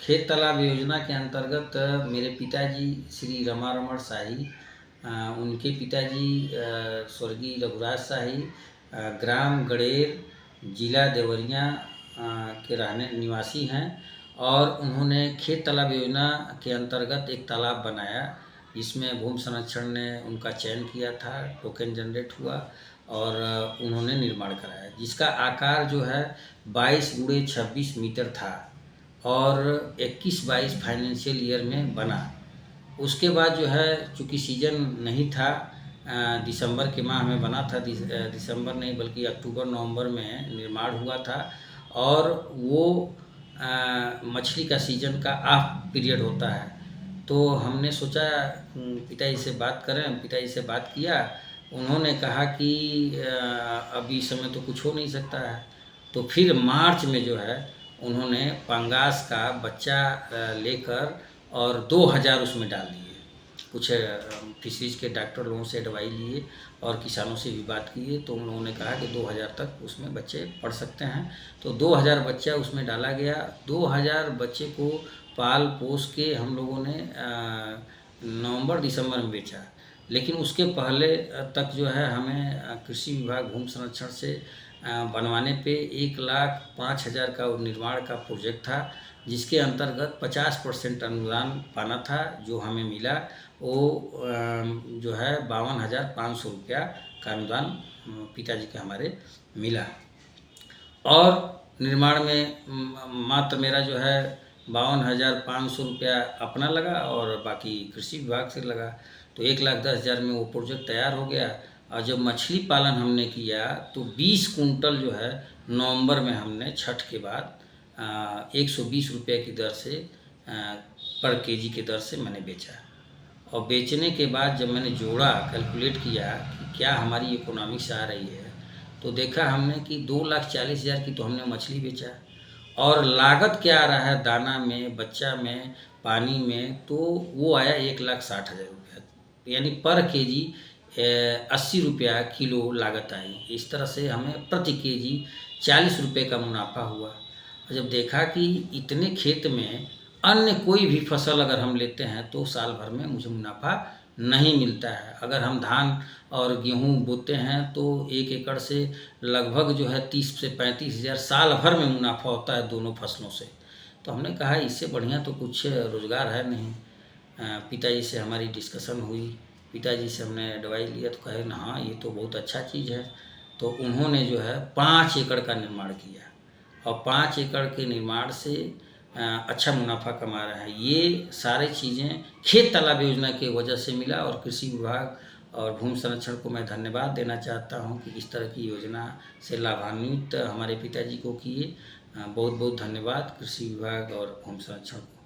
खेत तालाब योजना के अंतर्गत मेरे पिताजी श्री रमारमण शाही, उनके पिताजी स्वर्गीय रघुराज शाही ग्राम गड़ेर जिला देवरिया के रहने निवासी हैं और उन्होंने खेत तालाब योजना के अंतर्गत एक तालाब बनाया जिसमें भूमि संरक्षण ने उनका चयन किया था, टोकन जनरेट हुआ और उन्होंने निर्माण कराया, जिसका आकार जो है 22 × 26 मीटर था और 21-22 फाइनेंशियल ईयर में बना। उसके बाद जो है चूँकि सीजन नहीं था, दिसंबर के माह में बना था, दिसंबर नहीं बल्कि अक्टूबर-नवंबर में निर्माण हुआ था और वो मछली का सीजन का ऑफ पीरियड होता है। तो हमने सोचा पिताजी से बात करें, पिताजी से बात किया, उन्होंने कहा कि अभी इस समय तो कुछ हो नहीं सकता है। तो फिर मार्च में जो है उन्होंने पंगास का बच्चा लेकर और 2000 उसमें डाल दिए। कुछ फिशरीज के डॉक्टर लोगों से दवाई लिए और किसानों से भी बात किए, तो उन लोगों ने कहा कि 2000 तक उसमें बच्चे पढ़ सकते हैं। तो 2000 बच्चा उसमें डाला गया। 2000 बच्चे को पाल पोस के हम लोगों ने नवंबर-दिसंबर में बेचा। लेकिन उसके पहले तक जो है हमें कृषि विभाग भूमि संरक्षण से बनवाने पे 1,05,000 का निर्माण का प्रोजेक्ट था, जिसके अंतर्गत 50% अनुदान पाना था। जो हमें मिला वो जो है 52,500 रुपया का अनुदान पिताजी के हमारे मिला और निर्माण में मात्र मेरा जो है 52,500 रुपया अपना लगा और बाकी कृषि विभाग से लगा। तो 1,10,000 में वो प्रोजेक्ट तैयार हो गया और जब मछली पालन हमने किया तो 20 कुंटल जो है नवंबर में हमने छठ के बाद 120 रुपये की दर से पर केजी के दर से मैंने बेचा। और बेचने के बाद जब मैंने जोड़ा, कैलकुलेट किया कि क्या हमारी इकोनॉमिक्स आ रही है, तो देखा हमने कि 2,40,000 की तो हमने मछली बेचा और लागत क्या आ रहा है दाना में, बच्चा में, पानी में, तो वो आया 1,60,000 रुपया, यानी पर केजी 80 रुपया किलो लागत आई। इस तरह से हमें प्रति केजी 40 रुपये का मुनाफा हुआ। और जब देखा कि इतने खेत में अन्य कोई भी फसल अगर हम लेते हैं तो साल भर में मुझे मुनाफा नहीं मिलता है। अगर हम धान और गेहूँ बोते हैं तो 1 एकड़ से लगभग जो है 30 से 35 हज़ार साल भर में मुनाफा होता है दोनों फसलों से। तो हमने कहा इससे बढ़िया तो कुछ रोज़गार है नहीं। पिताजी से हमारी डिस्कशन हुई, पिताजी से हमने दवाई लिया तो कहे ना हाँ ये तो बहुत अच्छा चीज़ है। तो उन्होंने जो है 5 एकड़ का निर्माण किया और 5 एकड़ के निर्माण से अच्छा मुनाफा कमा रहा है। ये सारी चीज़ें खेत तालाब योजना की वजह से मिला और कृषि विभाग और भूमि संरक्षण को मैं धन्यवाद देना चाहता हूँ कि इस तरह की योजना से लाभान्वित हमारे पिताजी को किए। बहुत बहुत धन्यवाद कृषि विभाग और भूमि संरक्षण को।